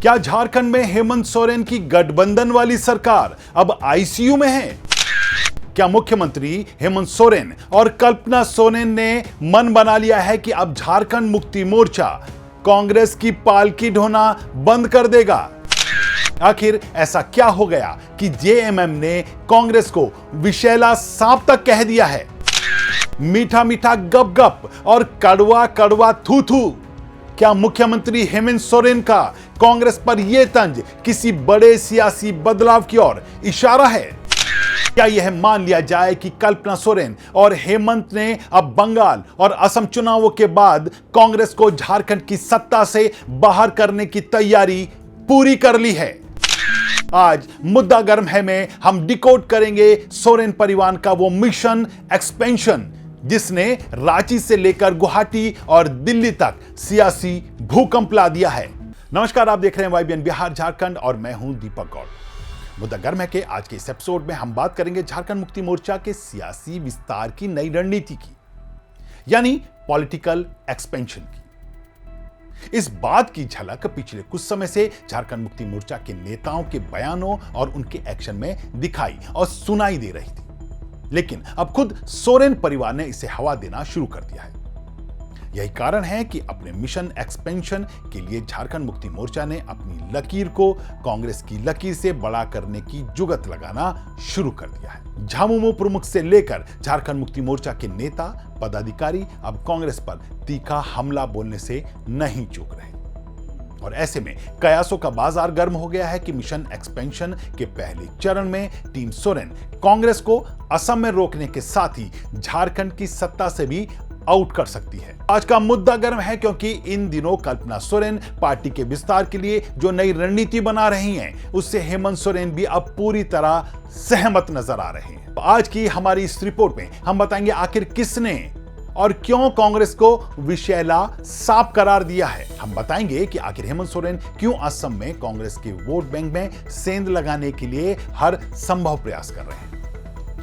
क्या झारखंड में हेमंत सोरेन की गठबंधन वाली सरकार अब आईसीयू में है? क्या मुख्यमंत्री हेमंत सोरेन और कल्पना सोरेन ने मन बना लिया है कि अब झारखंड मुक्ति मोर्चा कांग्रेस की पालकी ढोना बंद कर देगा? आखिर ऐसा क्या हो गया कि जेएमएम ने कांग्रेस को विषैला सांप तक कह दिया है? मीठा मीठा गप गप और कड़वा कड़वा थू थू। क्या मुख्यमंत्री हेमंत सोरेन का कांग्रेस पर यह तंज किसी बड़े सियासी बदलाव की ओर इशारा है? क्या यह मान लिया जाए कि कल्पना सोरेन और हेमंत ने अब बंगाल और असम चुनावों के बाद कांग्रेस को झारखंड की सत्ता से बाहर करने की तैयारी पूरी कर ली है? आज मुद्दा गर्म है में हम डिकोड करेंगे सोरेन परिवार का वो मिशन एक्सपेंशन जिसने रांची से लेकर गुवाहाटी और दिल्ली तक सियासी भूकंप ला दिया है। नमस्कार, आप देख रहे हैं वाईबीएन बिहार झारखंड और मैं हूं दीपक गौड़। मुद्दा गर्म है कि आज के इस एपिसोड में हम बात करेंगे झारखंड मुक्ति मोर्चा के सियासी विस्तार की नई रणनीति की, यानी पॉलिटिकल एक्सपेंशन की। इस बात की झलक पिछले कुछ समय से झारखंड मुक्ति मोर्चा के नेताओं के बयानों और उनके एक्शन में दिखाई और सुनाई दे रही थी, लेकिन अब खुद सोरेन परिवार ने इसे हवा देना शुरू कर दिया है। यही कारण है कि अपने मिशन एक्सपेंशन के लिए झारखंड मुक्ति मोर्चा ने अपनी लकीर को कांग्रेस की लकीर से बड़ा करने की जुगत लगाना शुरू कर दिया है। झामुमो प्रमुख से लेकर झारखंड मुक्ति मोर्चा के नेता पदाधिकारी अब कांग्रेस पर तीखा हमला बोलने से नहीं चूक रहे, और ऐसे में कयासों का बाजार गर्म हो गया है कि मिशन एक्सपेंशन के पहले चरण में टीम सोरेन कांग्रेस को असम में रोकने के साथ ही झारखंड की सत्ता से भी आउट कर सकती है। आज का मुद्दा गर्म है क्योंकि इन दिनों कल्पना सोरेन पार्टी के विस्तार के लिए जो नई रणनीति बना रही हैं, उससे हेमंत सोरेन भी अब पूरी तरह सहमत नजर आ रहे हैं। आज की हमारी इस रिपोर्ट में हम बताएंगे आखिर किसने और क्यों कांग्रेस को विषैला सांप करार दिया है। हम बताएंगे कि आखिर हेमंत सोरेन क्यों असम में कांग्रेस के वोट बैंक में सेंध लगाने के लिए हर संभव प्रयास कर रहे हैं।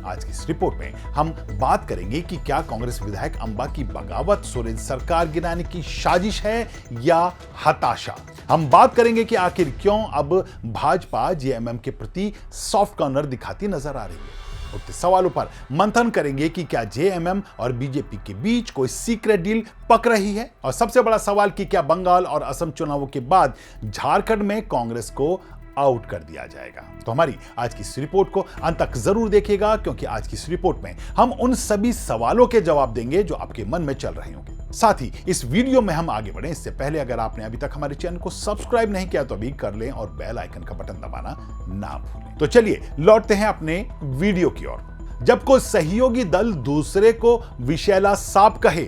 आज की इस रिपोर्ट में हम बात करेंगे कि क्या कांग्रेस विधायक अंबा की बगावत सोरेन सरकार गिराने की साजिश है या हताशा। हम बात करेंगे कि आखिर क्यों अब भाजपा जेएमएम के प्रति सॉफ्ट कॉर्नर दिखाती नजर आ रही है। उठते सवालों पर मंथन करेंगे कि क्या जेएमएम और बीजेपी के बीच कोई सीक्रेट डील पक रही है, और सबसे बड़ा सवाल कि क्या बंगाल और असम चुनावों के बाद झारखंड में कांग्रेस को आउट कर दिया जाएगा। तो हमारी आज की इस रिपोर्ट को अंत तक जरूर देखिएगा, क्योंकि आज की इस रिपोर्ट में हम उन सभी सवालों के जवाब देंगे जो आपके मन में चल रहे होंगे। साथ ही इस वीडियो में हम आगे बढ़े इससे पहले अगर आपने अभी तक हमारे चैनल को सब्सक्राइब नहीं किया तो अभी कर लें और बेल आइकन का बटन दबाना ना भूलें। तो चलिए लौटते हैं अपने वीडियो की ओर। जब कोई सहयोगी दल दूसरे को विषैला सांप कहे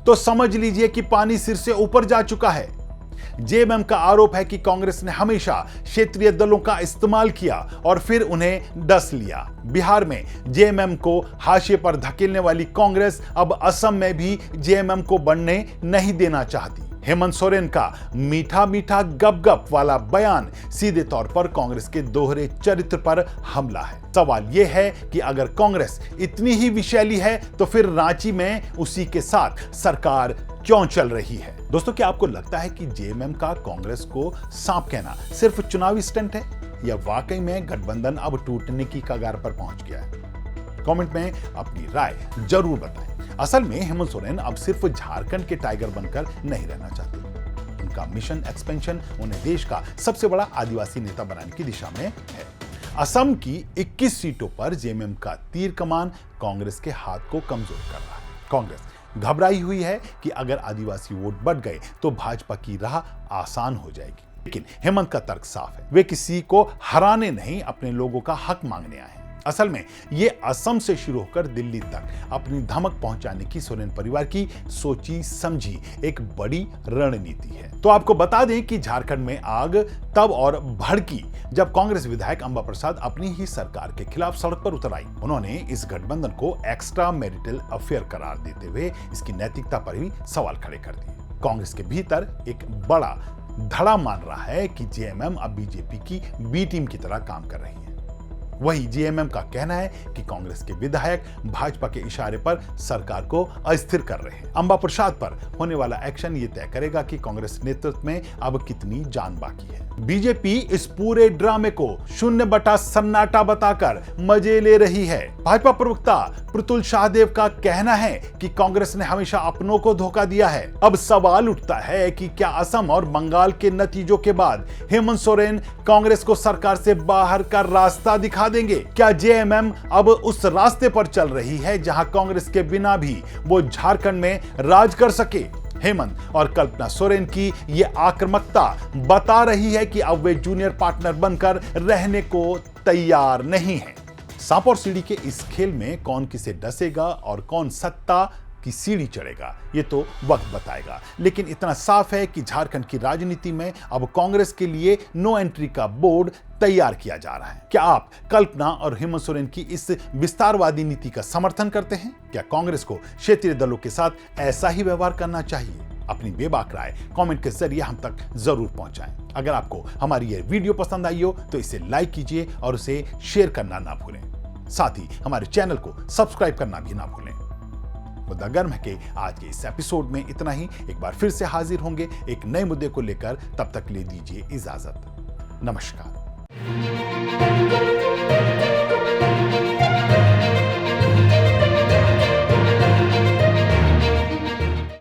तो समझ लीजिए कि पानी सिर से ऊपर जा चुका है। जेएमएम का आरोप है कि कांग्रेस ने हमेशा क्षेत्रीय दलों का इस्तेमाल किया और फिर उन्हें डस लिया। बिहार में जेएमएम को हाशिए पर धकेलने वाली कांग्रेस अब असम में भी जेएमएम को बढ़ने नहीं देना चाहती। हेमंत सोरेन का मीठा मीठा गप गप वाला बयान सीधे तौर पर कांग्रेस के दोहरे चरित्र पर हमला है। सवाल यह है कि अगर कांग्रेस इतनी ही विषैली है तो फिर रांची में उसी के साथ सरकार क्यों चल रही है? दोस्तों, क्या आपको लगता है कि जेएमएम का कांग्रेस को सांप कहना सिर्फ चुनावी स्टंट है या वाकई में गठबंधन अब टूटने की कगार पर पहुंच गया है? कमेंट में अपनी राय जरूर बताएं। असल में हेमंत सोरेन अब सिर्फ झारखंड के टाइगर बनकर नहीं रहना चाहते। उनका मिशन एक्सपेंशन उन्हें देश का सबसे बड़ा आदिवासी नेता बनाने की दिशा में है। असम की 21 सीटों पर जेएमएम का तीर कमान कांग्रेस के हाथ को कमजोर कर रहा है। कांग्रेस घबराई हुई है कि अगर आदिवासी वोट बढ़ गए तो भाजपा की राह आसान हो जाएगी। लेकिन हेमंत का तर्क साफ है, वे किसी को हराने नहीं, अपने लोगों का हक मांगने आए हैं। असल में ये असम से शुरू होकर दिल्ली तक अपनी धमक पहुंचाने की सोरेन परिवार की सोची समझी एक बड़ी रणनीति है। तो आपको बता दें कि झारखंड में आग तब और भड़की जब कांग्रेस विधायक अंबा प्रसाद अपनी ही सरकार के खिलाफ सड़क पर उतर आई। उन्होंने इस गठबंधन को एक्स्ट्रा मैरिटल अफेयर करार देते हुए इसकी नैतिकता पर भी सवाल खड़े कर दिए। कांग्रेस के भीतर एक बड़ा धड़ा मान रहा है कि जेएमएम अब बीजेपी की बी टीम की तरह काम कर रही है। वहीं जेएमएम का कहना है कि कांग्रेस के विधायक भाजपा के इशारे पर सरकार को अस्थिर कर रहे हैं। अंबा प्रसाद पर होने वाला एक्शन ये तय करेगा कि कांग्रेस नेतृत्व में अब कितनी जान बाकी है। बीजेपी इस पूरे ड्रामे को शून्य बटा सन्नाटा बताकर मजे ले रही है। भाजपा प्रवक्ता प्रतुल शाहदेव का कहना है कि कांग्रेस ने हमेशा अपनों को धोखा दिया है। अब सवाल उठता है कि क्या असम और बंगाल के नतीजों के बाद हेमंत सोरेन कांग्रेस को सरकार से बाहर का रास्ता दिखा देंगे? क्या जेएमएम अब उस रास्ते पर चल रही है जहां कांग्रेस के बिना भी वो झारखंड में राज कर सके? हेमंत और कल्पना सोरेन की ये आक्रामकता बता रही है कि अब वे जूनियर पार्टनर बनकर रहने को तैयार नहीं हैं। सांप और सीढ़ी के इस खेल में कौन किसे डसेगा और कौन सत्ता की सीढ़ी चढ़ेगा, ये तो वक्त बताएगा। लेकिन इतना साफ है कि झारखंड की राजनीति में अब कांग्रेस के लिए नो एंट्री का बोर्ड तैयार किया जा रहा है। क्या आप कल्पना और हेमंत सोरेन की इस विस्तारवादी नीति का समर्थन करते हैं? क्या कांग्रेस को क्षेत्रीय दलों के साथ ऐसा ही व्यवहार करना चाहिए? अपनी बेबाक राय कमेंट के जरिए हम तक जरूर पहुंचाएं। अगर आपको हमारी यह वीडियो पसंद आई हो तो इसे लाइक कीजिए और उसे शेयर करना ना भूलें। साथ ही हमारे चैनल को सब्सक्राइब करना भी ना भूलें। मुद्दा गर्म है कि आज के इस एपिसोड में इतना ही। एक बार फिर से हाजिर होंगे एक नए मुद्दे को लेकर। तब तक ले दीजिए इजाजत। नमस्कार।